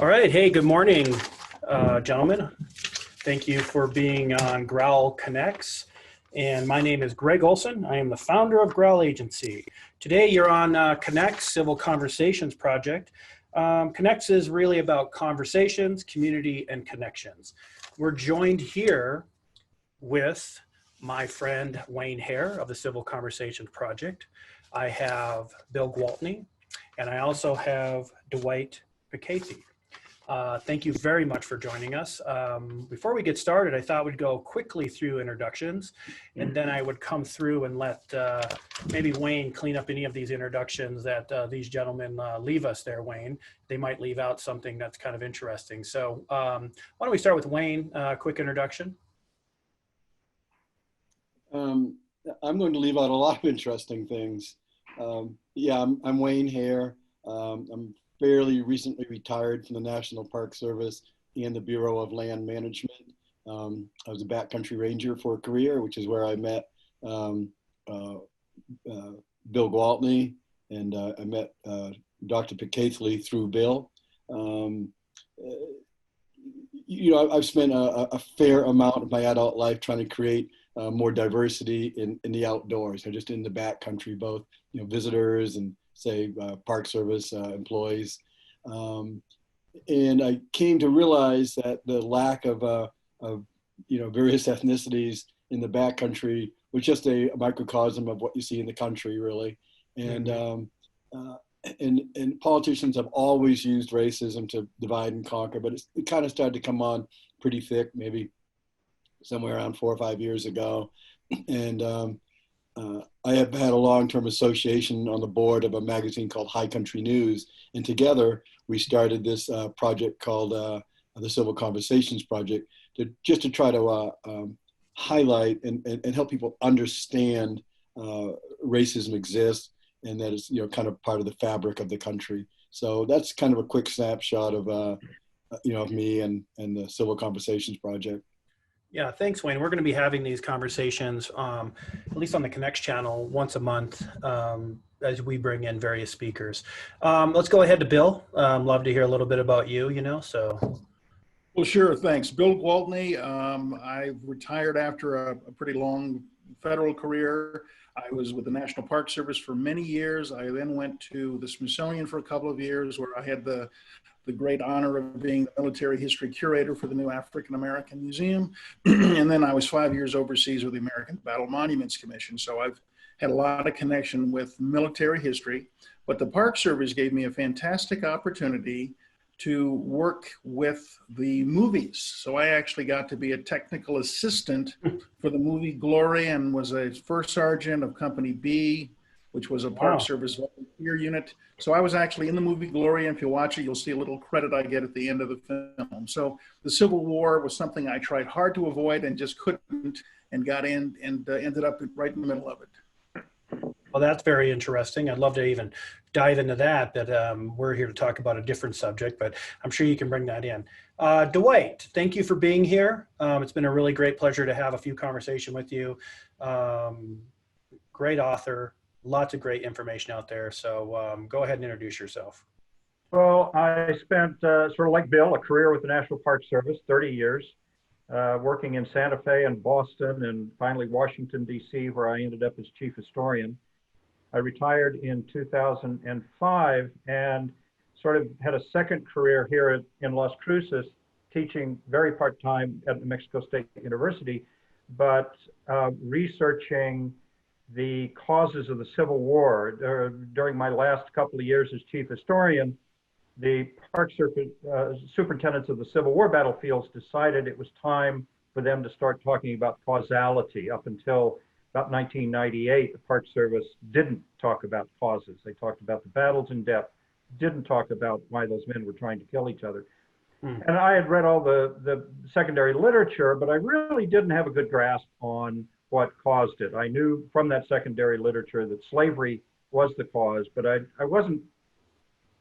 All right. Hey, good morning, gentlemen. Thank you for being on GROWL Connects. And my name is Greg Olson. I am the founder of GROWL Agency. Today you're on Connects Civil Conversations Project. Connects is really about conversations, community, and connections. We're joined here with my friend Wayne Hare of the Civil Conversations Project. I have Bill Gwaltney, and I also have Dwight Pitcaithley. Thank you very much for joining us. Before we get started, I thought we'd go quickly through introductions, and then I would come through and let maybe Wayne clean up any of these introductions that these gentlemen leave us there, Wayne. They might leave out something that's kind of interesting. So why don't we start with Wayne, quick introduction. I'm going to leave out a lot of interesting things. Yeah, I'm Wayne Hare. I'm fairly recently retired from the National Park Service and the Bureau of Land Management. I was a backcountry ranger for a career, which is where I met Bill Gwaltney, and I met Dr. Pitcaithley through Bill. You know, I've spent a fair amount of my adult life trying to create more diversity in the outdoors, just in the backcountry, both visitors and say Park Service employees. And I came to realize that the lack of various ethnicities in the backcountry was just a microcosm of what you see in the country, really. And and politicians have always used racism to divide and conquer, but it kind of started to come on pretty thick, maybe somewhere around 4 or 5 years ago. And I have had a long-term association on the board of a magazine called High Country News. And together we started this project called the Civil Conversations Project just to try to highlight and help people understand racism exists, and that it's kind of part of the fabric of the country. So that's kind of a quick snapshot of of me and the Civil Conversations Project. Yeah, thanks, Wayne. We're going to be having these conversations, at least on the Connects channel, once a month as we bring in various speakers. Let's go ahead to Bill. Love to hear a little bit about you, so. Well, sure, thanks. Bill Gwaltney. I retired after a pretty long federal career. I was with the National Park Service for many years. I then went to the Smithsonian for a couple of years, where I had the great honor of being the military history curator for the new African American Museum. And then I was 5 years overseas with the American Battle Monuments Commission. So I've had a lot of connection with military history, but the Park Service gave me a fantastic opportunity to work with the movies. So I actually got to be a technical assistant for the movie Glory, and was a first sergeant of Company B, which was a Park Service volunteer unit. So I was actually in the movie Glory, and if you watch it, you'll see a little credit I get at the end of the film. So the Civil War was something I tried hard to avoid and just couldn't, and got in and ended up right in the middle of it. Well, that's very interesting. I'd love to even dive into that, but we're here to talk about a different subject, but I'm sure you can bring that in. Dwight, thank you for being here. It's been a really great pleasure to have a few conversations with you. Great author, lots of great information out there. So go ahead and introduce yourself. Well, I spent, sort of like Bill, a career with the National Park Service, 30 years, working in Santa Fe and Boston, and finally Washington, D.C., where I ended up as chief historian. I retired in 2005 and sort of had a second career here in Las Cruces, teaching very part-time at New Mexico State University, but researching the causes of the Civil War. During my last couple of years as chief historian, the Park Service superintendents of the Civil War battlefields decided it was time for them to start talking about causality. Up until about 1998, the Park Service didn't talk about causes. They talked about the battles in depth, didn't talk about why those men were trying to kill each other. And I had read all the secondary literature, but I really didn't have a good grasp on what caused it. I knew from that secondary literature that slavery was the cause, but I wasn't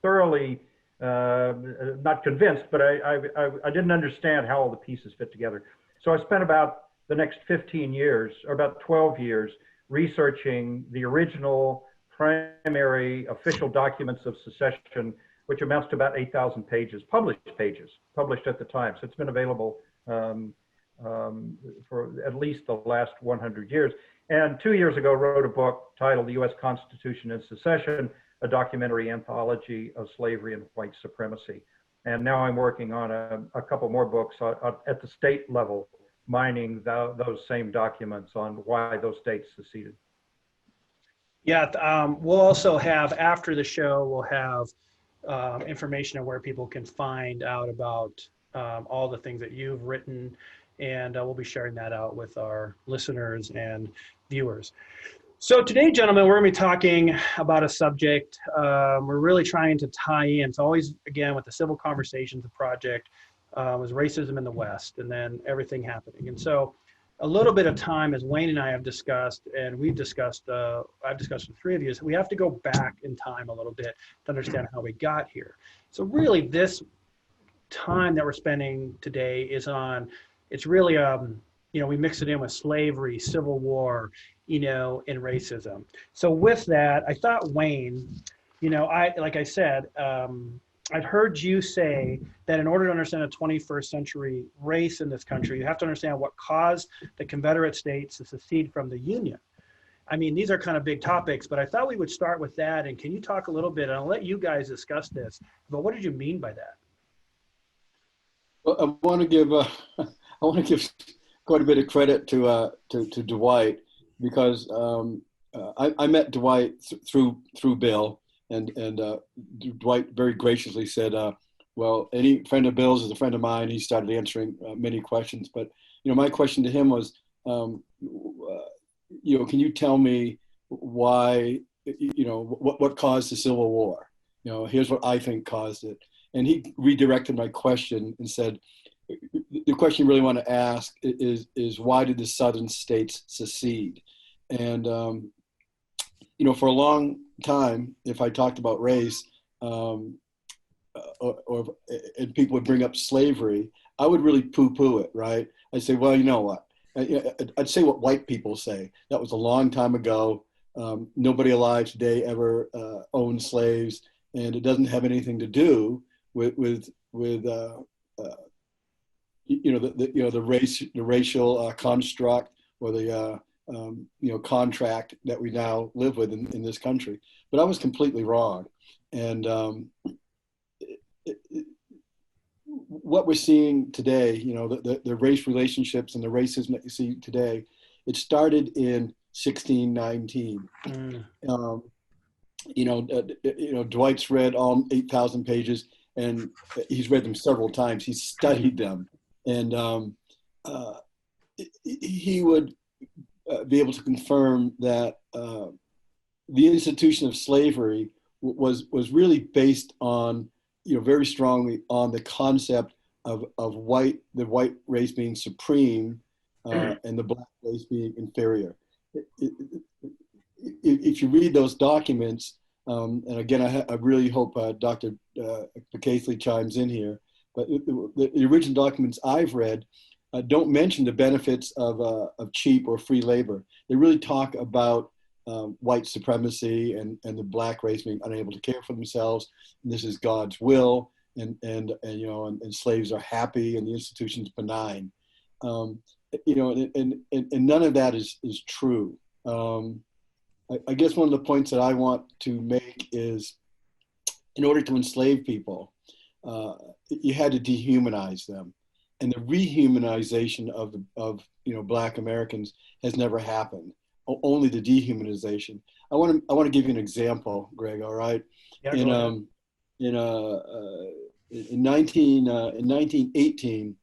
thoroughly, not convinced, but I didn't understand how all the pieces fit together. So I spent about the next 15 years, or about 12 years, researching the original primary official documents of secession which amounts to about 8,000 pages, published at the time. So it's been available for at least the last 100 years. And 2 years ago, wrote a book titled The U.S. Constitution and Secession, a documentary anthology of slavery and white supremacy. And now I'm working on a couple more books at the state level, mining those same documents on why those states seceded. Yeah, we'll also have, after the show, we'll have information on where people can find out about all the things that you've written, and we'll be sharing that out with our listeners and viewers. So today, gentlemen, we're going to be talking about a subject we're really trying to tie in. It's always, again, with the Civil Conversations Project, was racism in the West, and then everything happening. And so a little bit of time, as Wayne and I have discussed, and we've discussed, I've discussed with the three of you, is we have to go back in time a little bit to understand how we got here. So really this time that we're spending today is on, it's really, you know, we mix it in with slavery, Civil War, you know, and racism. So with that, I thought, Wayne, you know, like I said, I've heard you say that in order to understand a 21st century race in this country, you have to understand what caused the Confederate States to secede from the Union. I mean, these are kind of big topics, but I thought we would start with that. And can you talk a little bit, and I'll let you guys discuss this, but what did you mean by that? Well, I want to give quite a bit of credit to Dwight, because I met Dwight through Bill. And Dwight very graciously said, well, any friend of Bill's is a friend of mine. He started answering many questions. But, you know, my question to him was, you know, can you tell me why, you know, what caused the Civil War? You know, here's what I think caused it. And he redirected my question and said, the question you really want to ask is why did the Southern states secede? And, you know, for a long time, if I talked about race, and people would bring up slavery, I would really poo-poo it, right? I'd say, well, you know what? I'd say what white people say. That was a long time ago. Nobody alive today ever owned slaves, and it doesn't have anything to do with you know, the racial construct or the you know, contract that we now live with in this country. But I was completely wrong. And what we're seeing today, you know, the race relationships and the racism that you see today, it started in 1619. You know, Dwight's read all 8,000 pages, and he's read them several times. He's studied them. And he would be able to confirm that the institution of slavery was really based on, you know, very strongly on the concept of the white race being supreme and the black race being inferior. If you read those documents, and again, I really hope Dr. Pitcaithley chimes in here, but the original documents I've read don't mention the benefits of cheap or free labor. They really talk about white supremacy and the black race being unable to care for themselves. And this is God's will, and you know, and slaves are happy, and the institution's benign. You know, and none of that is true. I guess one of the points that I want to make is, in order to enslave people, you had to dehumanize them. And the rehumanization of you know, black Americans has never happened. Only the dehumanization. I want to give you an example, Greg. All right. Yeah, in 1918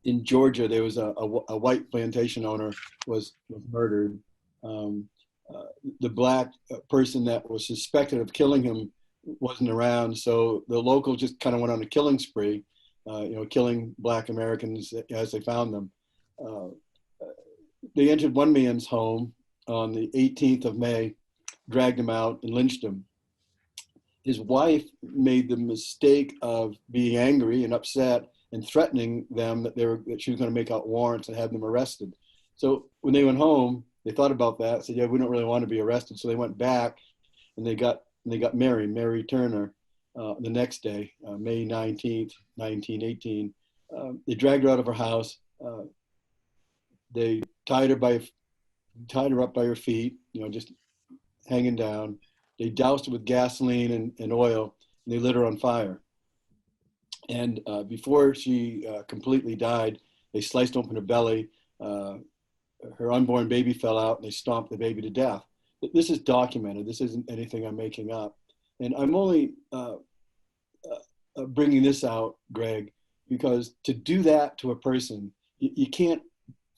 in Georgia, there was a white plantation owner was murdered. The black person that was suspected of killing him wasn't around, so the locals just kind of went on a killing spree. You know, killing black Americans as they found them. They entered one man's home on the 18th of May, dragged him out and lynched him. His wife made the mistake of being angry and upset and threatening them that she was going to make out warrants and have them arrested. So when they went home, they thought about that, said, yeah, we don't really want to be arrested. So they went back and they got Mary Turner. the next day, May 19th, 1918. They dragged her out of her house. They tied her up by her feet, just hanging down. They doused her with gasoline and oil, and they lit her on fire. And before she completely died, they sliced open her belly. Her unborn baby fell out, and they stomped the baby to death. This is documented. This isn't anything I'm making up. And I'm only bringing this out, Greg, because to do that to a person, you can't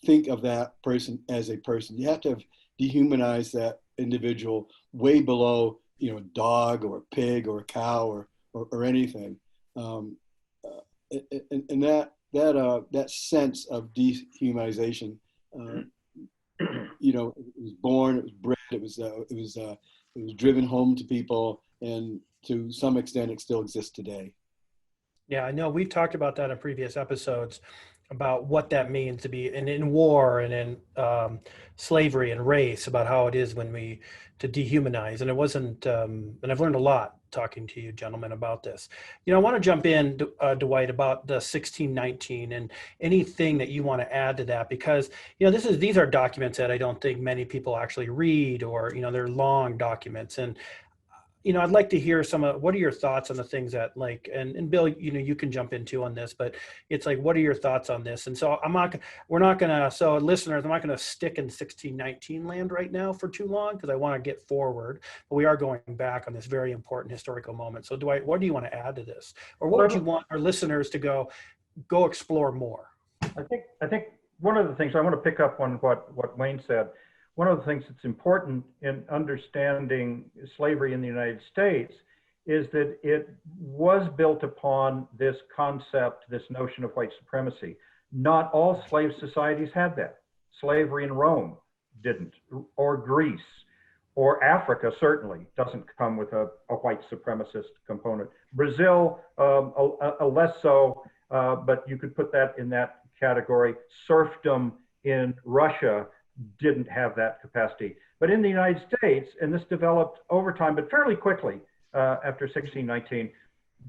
think of that person as a person. You have to have dehumanized that individual way below, a dog or a pig or a cow or anything. And that sense of dehumanization, it was born, it was bred, it was driven home to people, and to some extent, it still exists today. Yeah, I know we've talked about that in previous episodes about what that means to be in war and in slavery and race, about how it is to dehumanize. And it wasn't, and I've learned a lot talking to you gentlemen about this. I want to jump in, Dwight, about the 1619 and anything that you want to add to that, because, these are documents that I don't think many people actually read, or, they're long documents. And I'd like to hear what are your thoughts on the things that and Bill, you can jump into on this, but it's like, what are your thoughts on this? And so listeners, I'm not going to stick in 1619 land right now for too long, because I want to get forward, but we are going back on this very important historical moment. So Dwight, what do you want to add to this? Or what would you want our listeners to go explore more? I think one of the things I want to pick up on what Wayne said. One of the things that's important in understanding slavery in the United States is that it was built upon this concept, this notion of white supremacy. Not all slave societies had that. Slavery in Rome didn't, or Greece, or Africa certainly doesn't come with a white supremacist component. Brazil, a less so, but you could put that in that category. Serfdom in Russia didn't have that capacity. But in the United States, and this developed over time, but fairly quickly after 1619,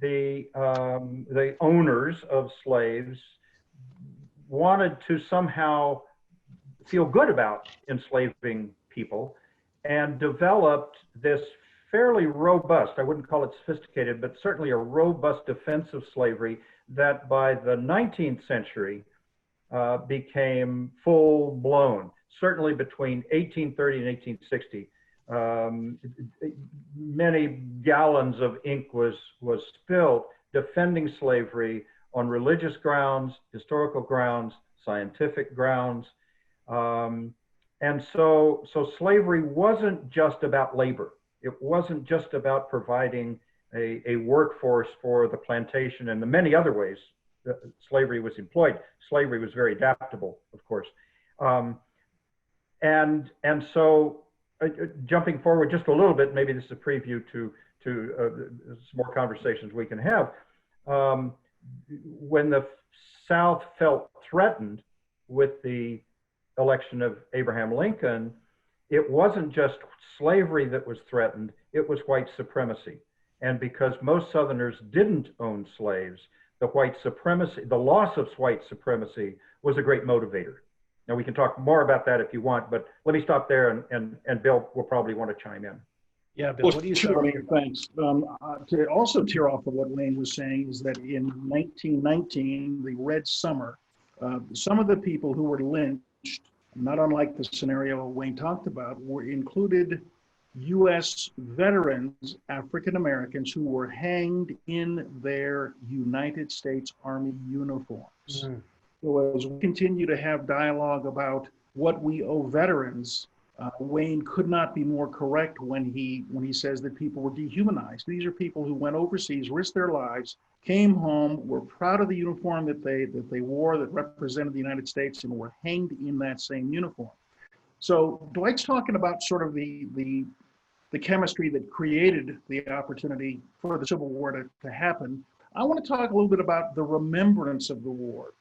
the owners of slaves wanted to somehow feel good about enslaving people, and developed this fairly robust, I wouldn't call it sophisticated, but certainly a robust defense of slavery that by the 19th century became full blown. Certainly between 1830 and 1860, many gallons of ink was spilled defending slavery on religious grounds, historical grounds, scientific grounds. And so slavery wasn't just about labor. It wasn't just about providing a workforce for the plantation and the many other ways that slavery was employed. Slavery was very adaptable, of course. And so jumping forward just a little bit, maybe this is a preview to some more conversations we can have. When the South felt threatened with the election of Abraham Lincoln, it wasn't just slavery that was threatened, it was white supremacy. And because most Southerners didn't own slaves, the loss of white supremacy was a great motivator. Now we can talk more about that if you want, but let me stop there, and Bill will probably want to chime in. Yeah, Bill, what do you think? Sure, thanks. To also tear off of what Wayne was saying is that in 1919, the Red Summer, some of the people who were lynched, not unlike the scenario Wayne talked about, included U.S. veterans, African Americans, who were hanged in their United States Army uniforms. Mm-hmm. So as we continue to have dialogue about what we owe veterans, Wayne could not be more correct when he says that people were dehumanized. These are people who went overseas, risked their lives, came home, were proud of the uniform that they wore that represented the United States, and were hanged in that same uniform. So Dwight's talking about sort of the chemistry that created the opportunity for the Civil War to happen. I want to talk a little bit about the remembrance of the war.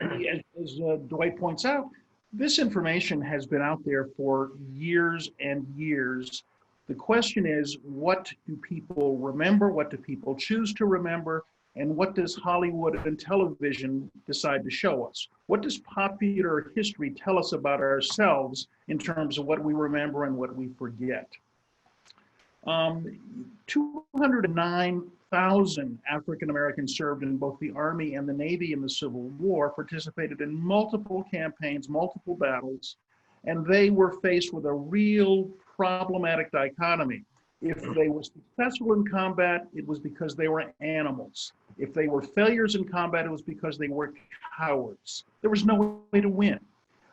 As Dwight points out, this information has been out there for years and years, The question is, what do people remember? What do people choose to remember? And what does Hollywood and television decide to show us? What does popular history tell us about ourselves in terms of what we remember and what we forget? 209,000 African Americans served in both the Army and the Navy in the Civil War, participated in multiple campaigns, multiple battles, and they were faced with a real problematic dichotomy. If they were successful in combat, it was because they were animals. If they were failures in combat, it was because they were cowards. There was no way to win.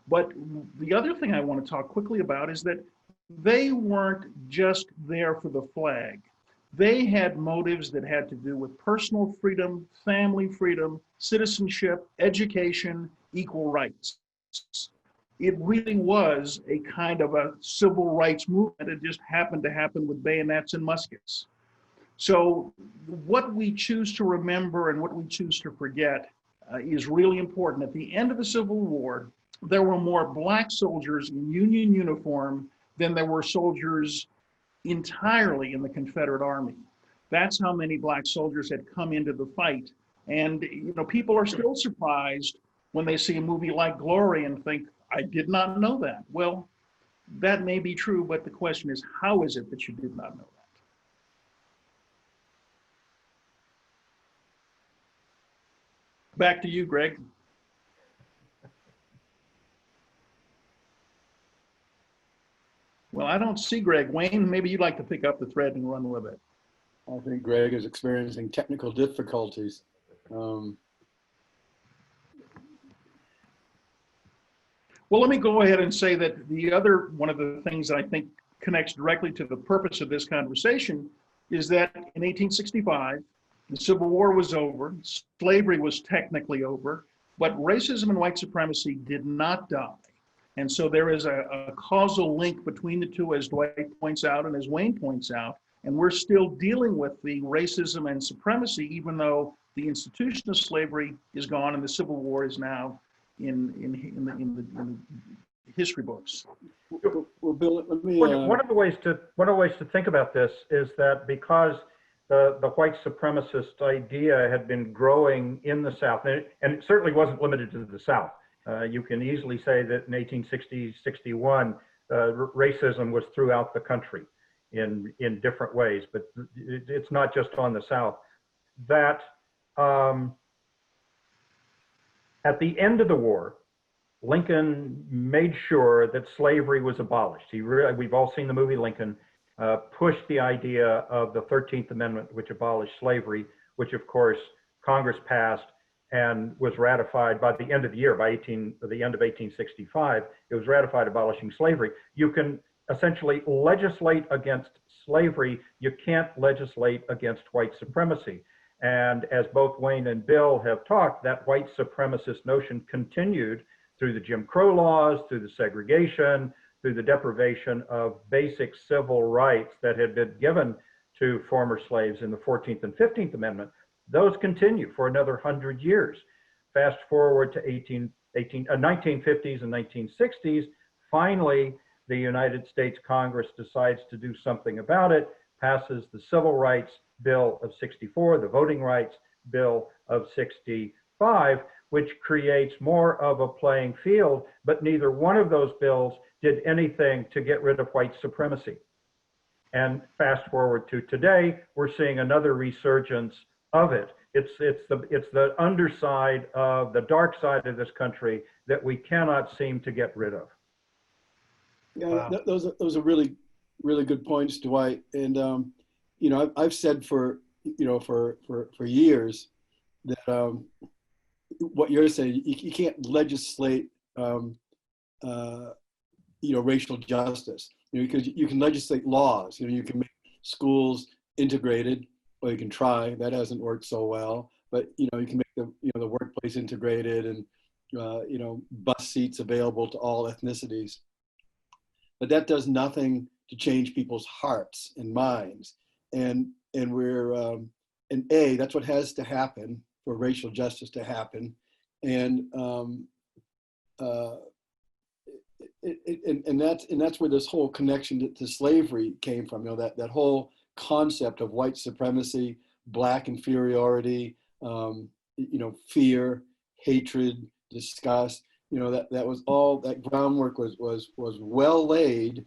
But the other thing I want to talk quickly about is that they weren't just there for the flag. They had motives that had to do with personal freedom, family freedom, citizenship, education, equal rights. It really was a kind of a civil rights movement. It just happened to happen with bayonets and muskets. So what we choose to remember and what we choose to forget is really important. At the end of the Civil War, there were more Black soldiers in Union uniform than there were soldiers entirely in the Confederate Army. That's how many Black soldiers had come into the fight. And people are still surprised when they see a movie like Glory and think, I did not know that. Well, that may be true, but the question is, how is it that you did not know that? Back to you, Greg. Well, I don't see Greg. Wayne, maybe you'd like to pick up the thread and run with it. I think Greg is experiencing technical difficulties. Well, let me go ahead and say that one of the things that I think connects directly to the purpose of this conversation is that in 1865, the Civil War was over, slavery was technically over, but racism and white supremacy did not die. And so there is a causal link between the two, as Dwight points out and as Wayne points out, and we're still dealing with the racism and supremacy, even though the institution of slavery is gone and the Civil War is now in the history books. Well, Bill, let me. One of the ways to think about this is that because the white supremacist idea had been growing in the South, and it certainly wasn't limited to the South. You can easily say that in 1860, 61, racism was throughout the country in different ways, but it's not just on the South. That at the end of the war, Lincoln made sure that slavery was abolished. We've all seen the movie Lincoln, pushed the idea of the 13th Amendment, which abolished slavery, which of course Congress passed and was ratified by the end of the year, by the end of 1865, it was ratified abolishing slavery. You can essentially legislate against slavery. You can't legislate against white supremacy. And as both Wayne and Bill have talked, that white supremacist notion continued through the Jim Crow laws, through the segregation, through the deprivation of basic civil rights that had been given to former slaves in the 14th and 15th Amendment. Those continue for another 100 years. Fast forward to 1950s and 1960s, finally, the United States Congress decides to do something about it, passes the Civil Rights Bill of 64, the Voting Rights Bill of 65, which creates more of a playing field, but neither one of those bills did anything to get rid of white supremacy. And fast forward to today, we're seeing another resurgence of it. It's the underside of the dark side of this country that we cannot seem to get rid of. Yeah, Wow. those are really, really good points, Dwight. And I've said for years that what you're saying, you can't legislate racial justice, because you can legislate laws. You can make schools integrated, or you can try. That hasn't worked so well, but you can make the workplace integrated, and bus seats available to all ethnicities. But that does nothing to change people's hearts and minds. And that's what has to happen for racial justice to happen. And that's where this whole connection to slavery came from. That whole concept of white supremacy, black inferiority, fear, hatred, disgust. That was all, that groundwork was well laid,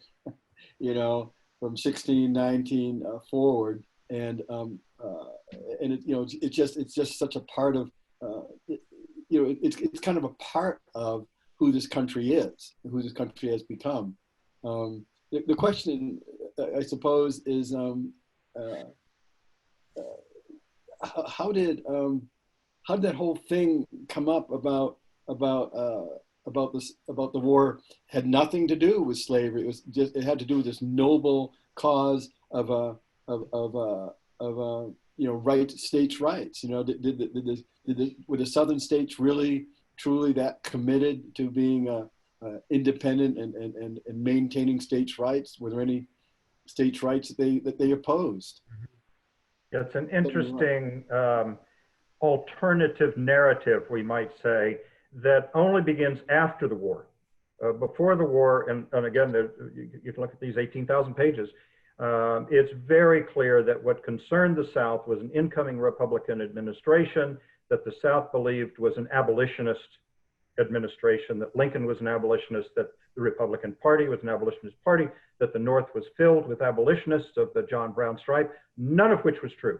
from 1619 forward, and it's just such a part of, it's kind of a part of who this country is, who this country has become. The question, I suppose, is how did that whole thing come up about the war had nothing to do with slavery? It had to do with this noble cause of states' rights. Were the Southern states really truly that committed to being independent and maintaining states' rights? Were there any states' rights that they opposed? It's an interesting alternative narrative, we might say, that only begins after the war. Before the war, and again, you can look at these 18,000 pages, it's very clear that what concerned the South was an incoming Republican administration that the South believed was an abolitionist administration, that Lincoln was an abolitionist, that the Republican Party was an abolitionist party, that the North was filled with abolitionists of the John Brown stripe, none of which was true.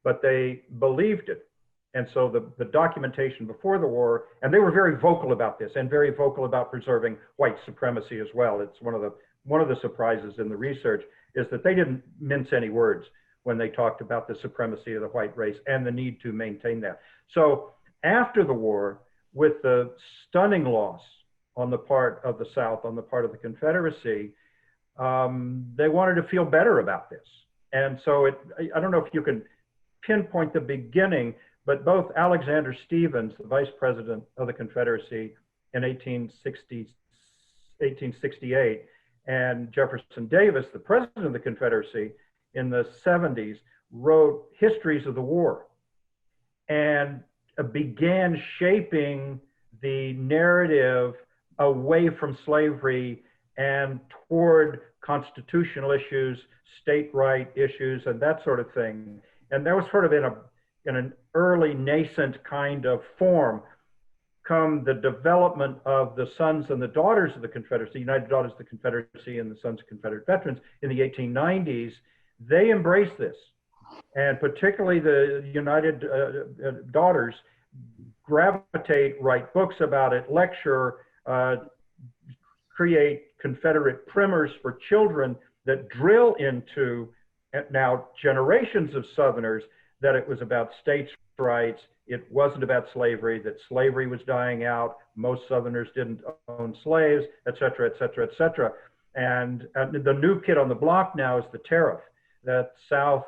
But they believed it. And so the documentation before the war, and they were very vocal about this and very vocal about preserving white supremacy as well. It's one of the surprises in the research is that they didn't mince any words when they talked about the supremacy of the white race and the need to maintain that. So after the war, with the stunning loss on the part of the South, on the part of the Confederacy, they wanted to feel better about this. And so I don't know if you can pinpoint the beginning, but both Alexander Stephens, the vice president of the Confederacy in 1868, and Jefferson Davis, the president of the Confederacy in the 70s, wrote histories of the war and began shaping the narrative away from slavery and toward constitutional issues, state right issues, and that sort of thing. And that was sort of in an early nascent kind of form. Come the development of the Sons and the Daughters of the Confederacy, United Daughters of the Confederacy and the Sons of Confederate Veterans in the 1890s, they embraced this. And particularly the United Daughters gravitate, write books about it, lecture, create Confederate primers for children that drill into now generations of Southerners that it was about states' rights, it wasn't about slavery, that slavery was dying out, most Southerners didn't own slaves, et cetera, et cetera, et cetera. And the new kid on the block now is the tariff, that South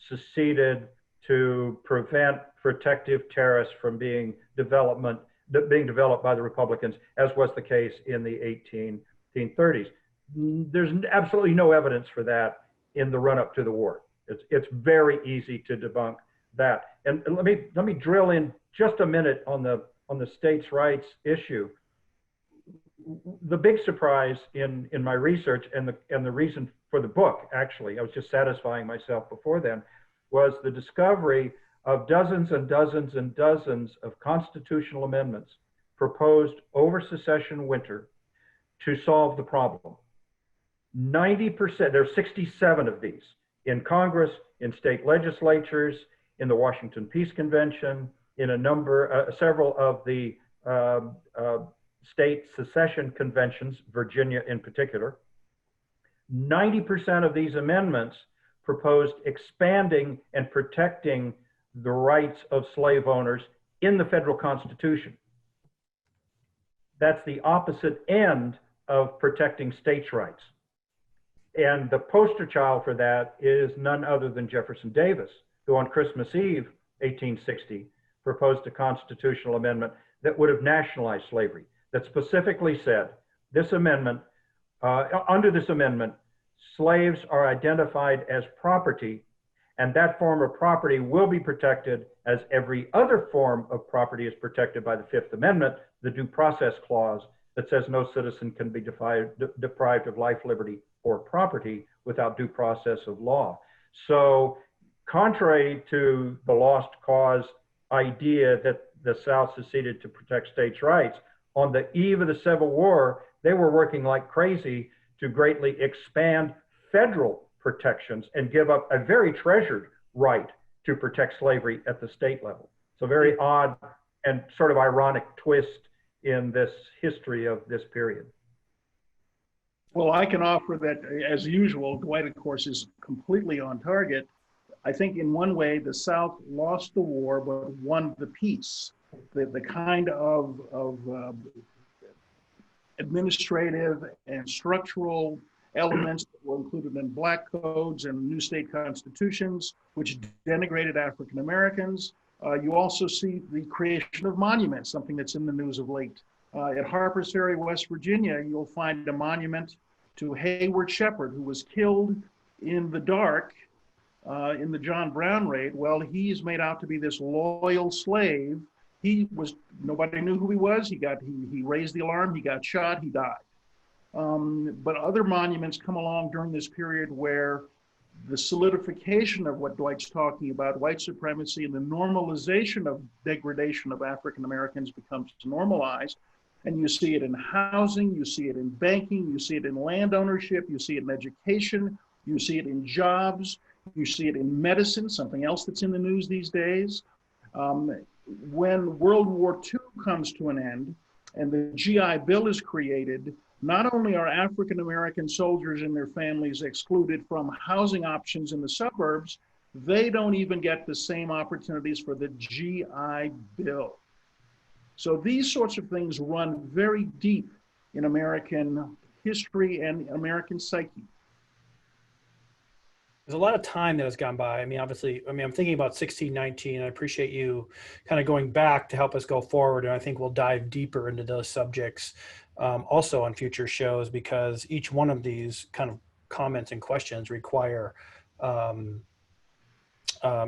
seceded to prevent protective tariffs from being developed by the Republicans, as was the case in the 1830s. There's absolutely no evidence for that in the run-up to the war. It's very easy to debunk that. And let me drill in just a minute on the states' rights issue. The big surprise in my research and the reason for the book, actually, I was just satisfying myself before then, was the discovery of dozens and dozens and dozens of constitutional amendments proposed over secession winter to solve the problem. 90%, there are 67 of these in Congress, in state legislatures, in the Washington Peace Convention, in several of the state secession conventions, Virginia in particular. 90% of these amendments proposed expanding and protecting the rights of slave owners in the federal Constitution. That's the opposite end of protecting states' rights. And the poster child for that is none other than Jefferson Davis, who on Christmas Eve, 1860, proposed a constitutional amendment that would have nationalized slavery, that specifically said, this amendment, under this amendment, slaves are identified as property, and that form of property will be protected as every other form of property is protected by the Fifth Amendment, the Due Process Clause that says no citizen can be deprived of life, liberty, or property without due process of law. So contrary to the lost cause idea that the South seceded to protect states' rights, on the eve of the Civil War, they were working like crazy to greatly expand federal protections and give up a very treasured right to protect slavery at the state level. So very odd and sort of ironic twist in this history of this period. Well, I can offer that, as usual, Dwight, of course, is completely on target. I think in one way, the South lost the war, but won the peace. The kind of administrative and structural elements that were included in black codes and new state constitutions, which denigrated African Americans. You also see the creation of monuments, something that's in the news of late. At Harper's Ferry, West Virginia, you'll find a monument to Hayward Shepherd, who was killed in the dark in the John Brown raid. Well, he's made out to be this loyal slave. Nobody knew who he was. He raised the alarm, he got shot, he died. But other monuments come along during this period where the solidification of what Dwight's talking about, white supremacy, and the normalization of degradation of African Americans becomes normalized. And you see it in housing, you see it in banking, you see it in land ownership, you see it in education, you see it in jobs, you see it in medicine, something else that's in the news these days. When World War II comes to an end and the GI Bill is created, not only are African American soldiers and their families excluded from housing options in the suburbs, they don't even get the same opportunities for the GI Bill. So these sorts of things run very deep in American history and American psyche. There's a lot of time that has gone by. I mean, obviously, I'm thinking about 1619. I appreciate you kind of going back to help us go forward. And I think we'll dive deeper into those subjects also on future shows, because each one of these kind of comments and questions require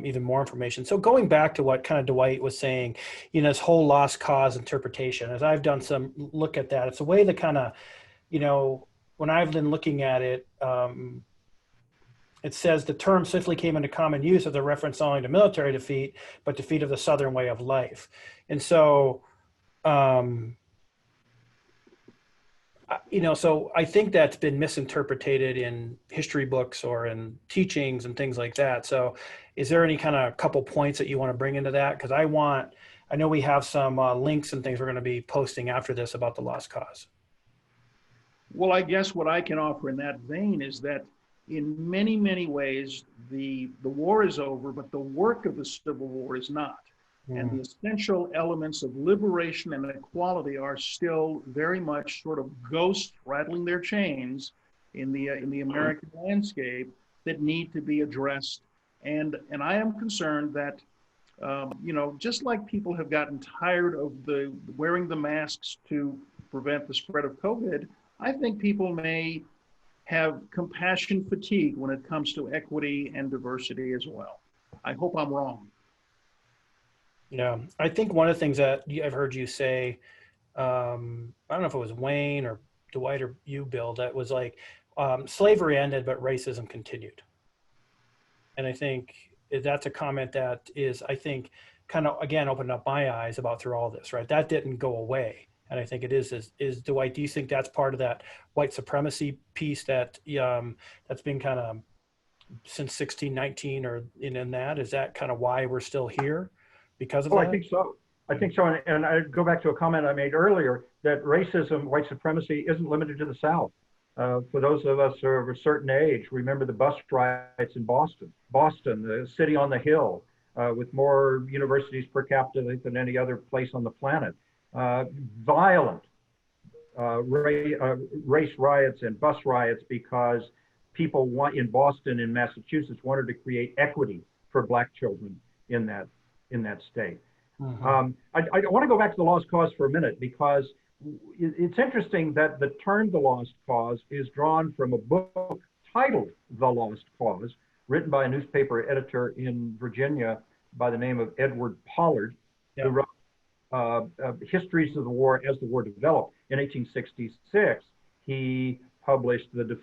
even more information. So going back to what kind of Dwight was saying, this whole lost cause interpretation, as I've done some look at that, it's a way that kind of, when I've been looking at it, it says the term swiftly came into common use as a reference not only to military defeat, but defeat of the Southern way of life. And so, so I think that's been misinterpreted in history books or in teachings and things like that. So is there any kind of couple points that you want to bring into that? Because I know we have some links and things we're going to be posting after this about the lost cause. Well, I guess what I can offer in that vein is that in many, many ways, the war is over, but the work of the Civil War is not. And the essential elements of liberation and equality are still very much sort of ghosts rattling their chains in the American landscape that need to be addressed. And I am concerned that, just like people have gotten tired of wearing the masks to prevent the spread of COVID, I think people may have compassion fatigue when it comes to equity and diversity as well. I hope I'm wrong. Yeah, I think one of the things that I've heard you say, I don't know if it was Wayne or Dwight or you, Bill, that was like slavery ended, but racism continued. And I think that's a comment that is, I think, kind of, again, opened up my eyes about through all this, right? That didn't go away. And I think it is Dwight, do you think that's part of that white supremacy piece that that's been kind of since 1619 or in that? Is that kind of why we're still here because of that? I think so. I think so. And I go back to a comment I made earlier that racism, white supremacy isn't limited to the South. For those of us who are of a certain age, remember the bus riots in Boston. Boston, the city on the hill, with more universities per capita than any other place on the planet. Violent race riots and bus riots because people in Boston and Massachusetts wanted to create equity for Black children in that state. I want to go back to the lost cause for a minute, because it's interesting that the term the lost cause is drawn from a book titled The Lost Cause, written by a newspaper editor in Virginia by the name of Edward Pollard, who wrote histories of the war as the war developed. In 1866, he published the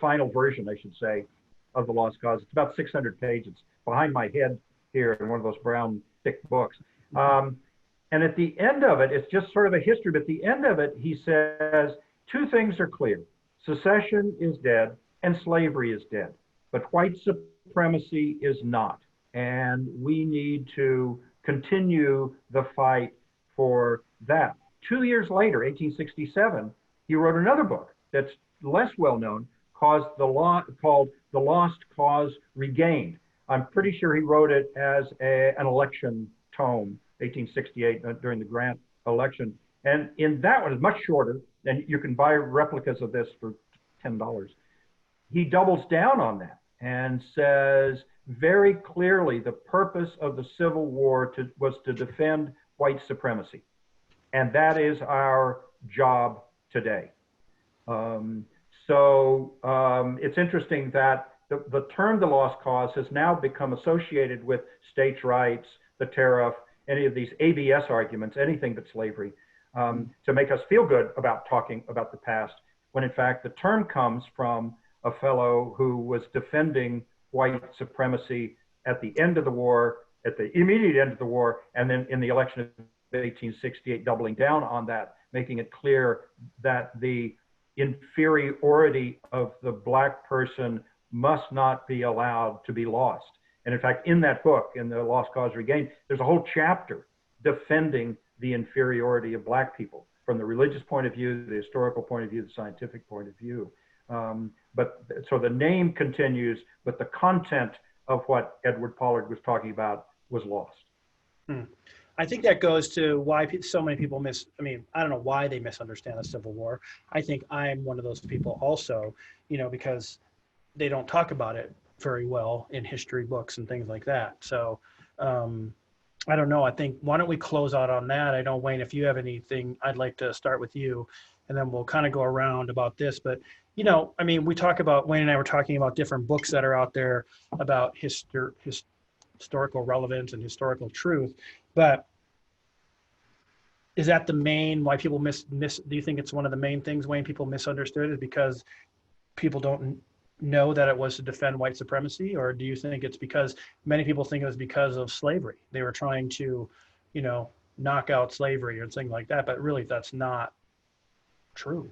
final version, I should say, of The Lost Cause. It's about 600 pages behind my head here in one of those brown thick books. And at the end of it, it's just sort of a history, but at the end of it, he says, two things are clear. Secession is dead and slavery is dead, but white supremacy is not. And we need to continue the fight for that. 2 years later, 1867, he wrote another book that's less well known called The Lost Cause Regained. I'm pretty sure he wrote it as an election tome, 1868, during the Grant election. And in that one, it's much shorter, and you can buy replicas of this for $10. He doubles down on that and says very clearly the purpose of the Civil War was to defend white supremacy. And that is our job today. It's interesting that the term the lost cause has now become associated with states' rights, the tariff, any of these ABS arguments, anything but slavery, to make us feel good about talking about the past, when in fact the term comes from a fellow who was defending white supremacy at the end of the war, at the immediate end of the war, and then in the election of 1868, doubling down on that, making it clear that the inferiority of the Black person must not be allowed to be lost. And in fact, in that book, in The Lost Cause Regained, there's a whole chapter defending the inferiority of Black people from the religious point of view, the historical point of view, the scientific point of view. So the name continues, but the content of what Edward Pollard was talking about was lost. I think that goes to why so many people I don't know why they misunderstand the Civil War. I think I'm one of those people also, because they don't talk about it very well in history books and things like that. So I don't know. I think, why don't we close out on that? I know, Wayne, if you have anything, I'd like to start with you, and then we'll kind of go around about this. But, Wayne and I were talking about different books that are out there about historical relevance and historical truth. But is that the main, why people do you think it's one of the main things, Wayne, people misunderstood, is because people don't know that it was to defend white supremacy? Or do you think it's because many people think it was because of slavery? They were trying to, knock out slavery or things like that, but really that's not true.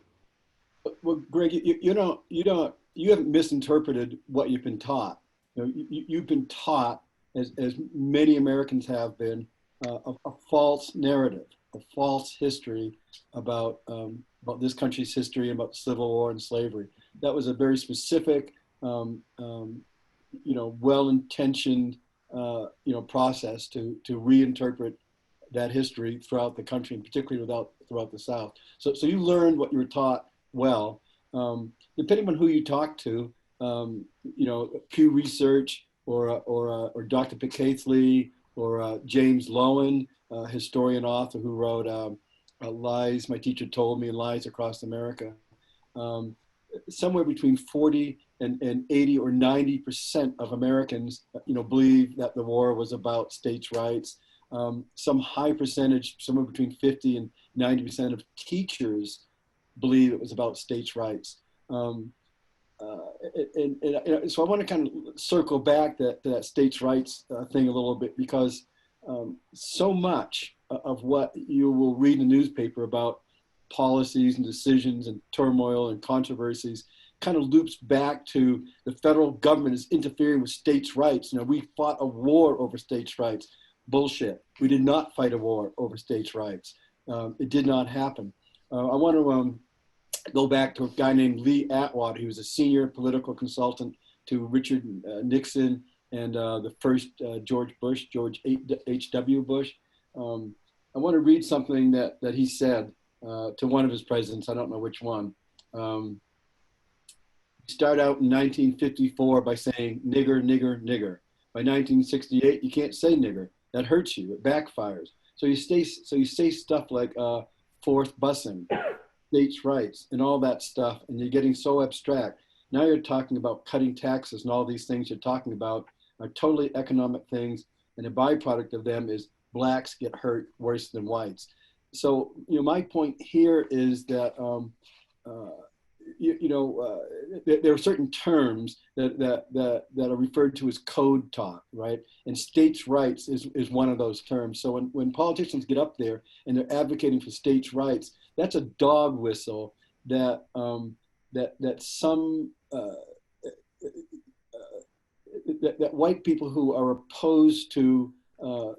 Well, Greg, you haven't misinterpreted what you've been taught. You've been taught, as many Americans have been, a false narrative, a false history about this country's history, about the Civil War and slavery. That was a very specific, well-intentioned, process to reinterpret that history throughout the country, and particularly throughout the South. So you learned what you were taught well. Depending on who you talk to, Pew Research or Dr. Pitcaithley or James Lowen, a historian author who wrote Lies My Teacher Told Me and Lies Across America. Somewhere between 40 and 80 or 90% of Americans, believe that the war was about states' rights. Some high percentage, somewhere between 50 and 90% of teachers believe it was about states' rights. So I want to kind of circle back to that states' rights thing a little bit, because so much of what you will read in the newspaper about policies and decisions and turmoil and controversies kind of loops back to the federal government is interfering with states' rights. We fought a war over states' rights. Bullshit. We did not fight a war over states' rights. It did not happen. I want to go back to a guy named Lee Atwater. He was a senior political consultant to Richard Nixon and the first George H.W. Bush. I want to read something that he said to one of his presidents. I don't know which one. He started out in 1954 by saying nigger, nigger, nigger. By 1968, you can't say nigger. That hurts you. It backfires. So you say stuff like forced busing, states' rights, and all that stuff, and you're getting so abstract. Now you're talking about cutting taxes, and all these things you're talking about are totally economic things, and a byproduct of them is blacks get hurt worse than whites. So, my point here is that, there are certain terms that are referred to as code talk, right? And states' rights is one of those terms. So when politicians get up there and they're advocating for states' rights, that's a dog whistle that white people who are opposed to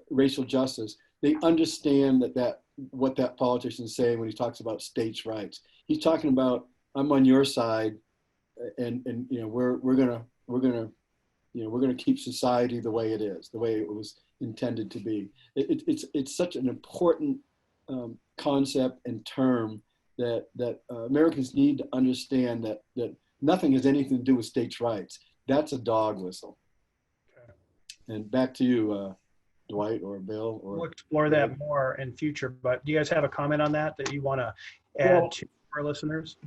racial justice, they understand what that politician is saying when he talks about states' rights. He's talking about, I'm on your side, and we're gonna keep society the way it is, the way it was intended to be. It's such an important concept and term that Americans need to understand that nothing has anything to do with states' rights. That's a dog whistle. Okay. And back to you, Dwight or Bill. We'll explore that more in future, but do you guys have a comment on that you want to add to our listeners?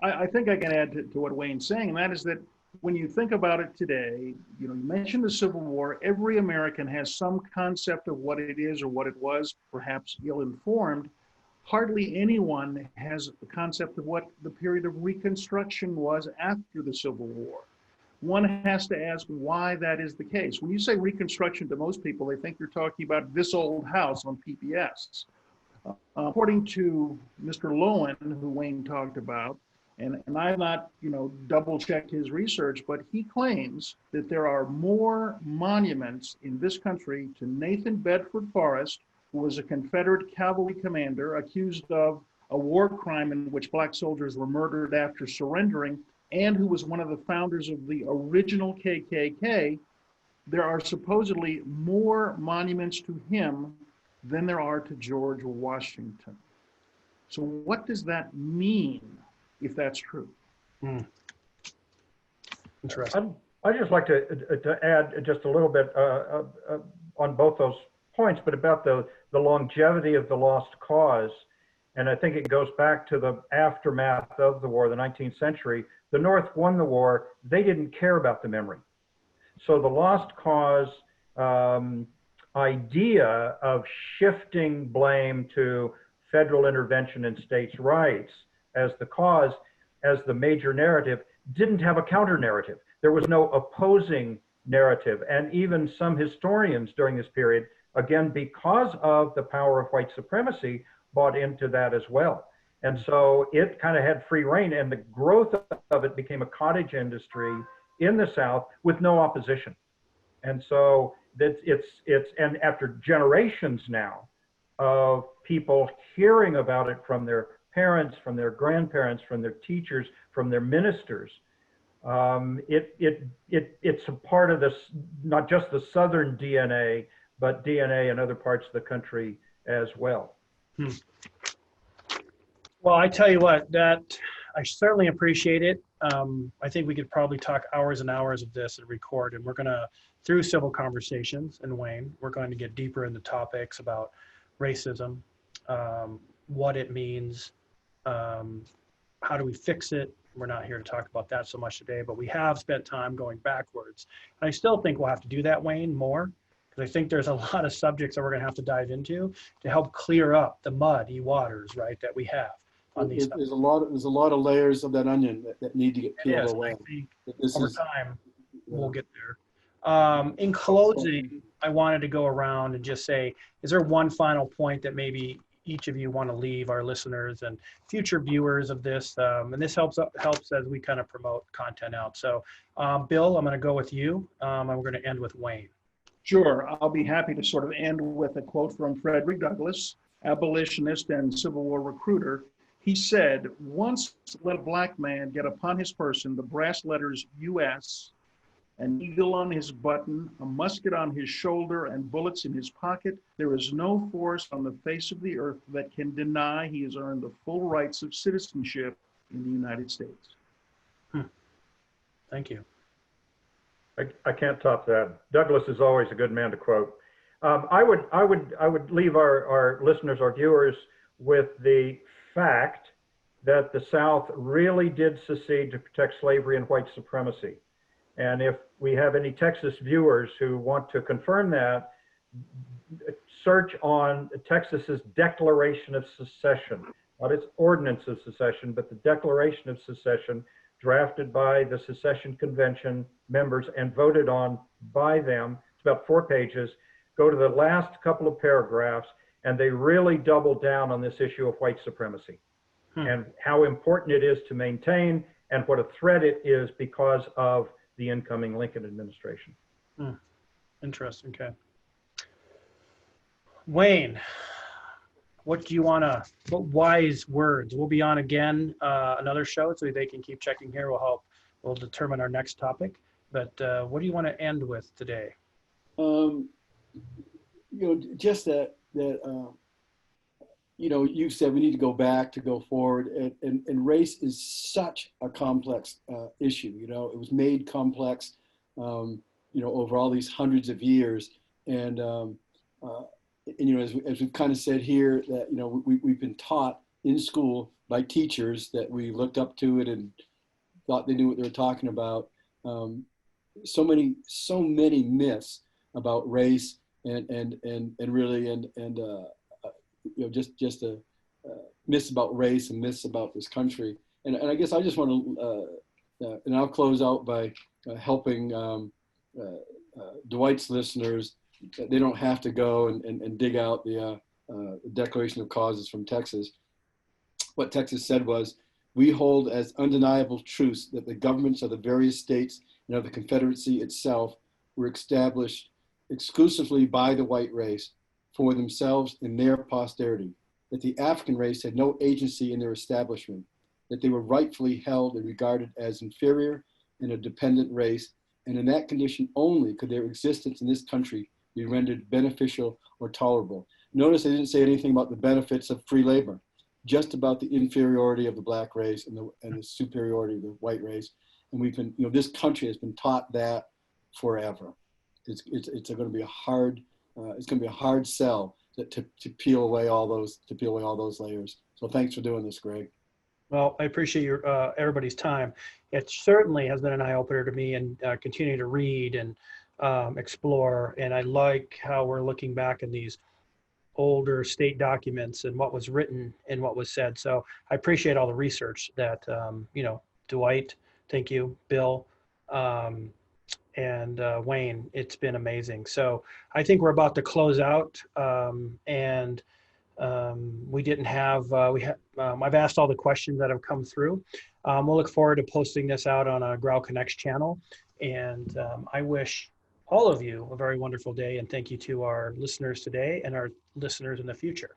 I think I can add to what Wayne's saying, and that is that when you think about it today, you mentioned the Civil War. Every American has some concept of what it is or what it was, perhaps ill-informed. Hardly anyone has a concept of what the period of Reconstruction was after the Civil War. One has to ask why that is the case. When you say Reconstruction to most people, they think you're talking about this old house on PBS. According to Mr. Lowen, who Wayne talked about, and I've not, double-checked his research, but he claims that there are more monuments in this country to Nathan Bedford Forrest, who was a Confederate cavalry commander accused of a war crime in which black soldiers were murdered after surrendering, and who was one of the founders of the original KKK. There are supposedly more monuments to him than there are to George Washington. So what does that mean, if that's true? Interesting. I'd just like to add just a little bit on both those points, but about the longevity of the lost cause. And I think it goes back to the aftermath of the war, the 19th century. The North won the war. They didn't care about the memory. So the lost cause idea of shifting blame to federal intervention in states' rights as the cause, as the major narrative, didn't have a counter narrative. There was no opposing narrative. And even some historians during this period, again, because of the power of white supremacy, bought into that as well. And so it kind of had free reign, and the growth of it became a cottage industry in the South with no opposition. And so and after generations now of people hearing about it from their parents, from their grandparents, from their teachers, from their ministers, it's a part of this, not just the Southern DNA, but DNA in other parts of the country as well. Well, I tell you what, that I certainly appreciate it. I think we could probably talk hours and hours of this and record, and we're gonna, through Civil Conversations and Wayne, we're going to get deeper into topics about racism, what it means, how do we fix it. We're not here to talk about that so much today, but we have spent time going backwards. And I still think we'll have to do that, Wayne, more, because I think there's a lot of subjects that we're gonna have to dive into to help clear up the muddy waters, right, that we have on these. There's a lot of layers of that onion that need to get peeled away. I think over time, we'll get there. In closing, I wanted to go around and just say, is there one final point that maybe each of you want to leave our listeners and future viewers of this? And this helps as we kind of promote content out. So Bill, I'm going to go with you, and we're going to end with Wayne. Sure, I'll be happy to sort of end with a quote from Frederick Douglass, abolitionist and Civil War recruiter. He said, "Once let a black man get upon his person the brass letters U.S., an eagle on his button, a musket on his shoulder, and bullets in his pocket, there is no force on the face of the earth that can deny he has earned the full rights of citizenship in the United States." Thank you. I can't top that. Douglas is always a good man to quote. I would leave our listeners, our viewers, with the fact that the South really did secede to protect slavery and white supremacy. And if we have any Texas viewers who want to confirm that, search on Texas's Declaration of Secession, not its Ordinance of Secession, but the Declaration of Secession, drafted by the Secession Convention members and voted on by them. It's about 4 pages. Go to the last couple of paragraphs, and they really double down on this issue of white supremacy and how important it is to maintain and what a threat it is because of the incoming Lincoln administration. Interesting. Okay. Wayne, what do you want to, what wise words? We'll be on again another show so they can keep checking here. We'll determine our next topic. But what do you want to end with today? Just that you said we need to go back to go forward, and race is such a complex issue. It was made complex, over all these hundreds of years, and as we've kind of said here, that we've been taught in school by teachers that we looked up to it and thought they knew what they were talking about. So many myths about race and just myths about race and myths about this country. And I guess I just want to, and I'll close out by helping Dwight's listeners. They don't have to go and dig out the Declaration of Causes from Texas. What Texas said was, we hold as undeniable truths that the governments of the various states and of the Confederacy itself were established exclusively by the white race for themselves and their posterity, that the African race had no agency in their establishment, that they were rightfully held and regarded as inferior and a dependent race, and in that condition only could their existence in this country be rendered beneficial or tolerable. Notice I didn't say anything about the benefits of free labor, just about the inferiority of the black race and the superiority of the white race. And we've been, this country has been taught that forever. It's going to be a hard, sell to peel away all those layers. So thanks for doing this, Greg. Well, I appreciate your everybody's time. It certainly has been an eye-opener to me, and continue to read and explore. And I like how we're looking back in these older state documents and what was written and what was said. So I appreciate all the research that Dwight, thank you, Bill, and Wayne. It's been amazing. So I think we're about to close out, and we didn't have, I've asked all the questions that have come through. We'll look forward to posting this out on a GROWL Connects channel. And I wish all of you a very wonderful day, and thank you to our listeners today and our listeners in the future.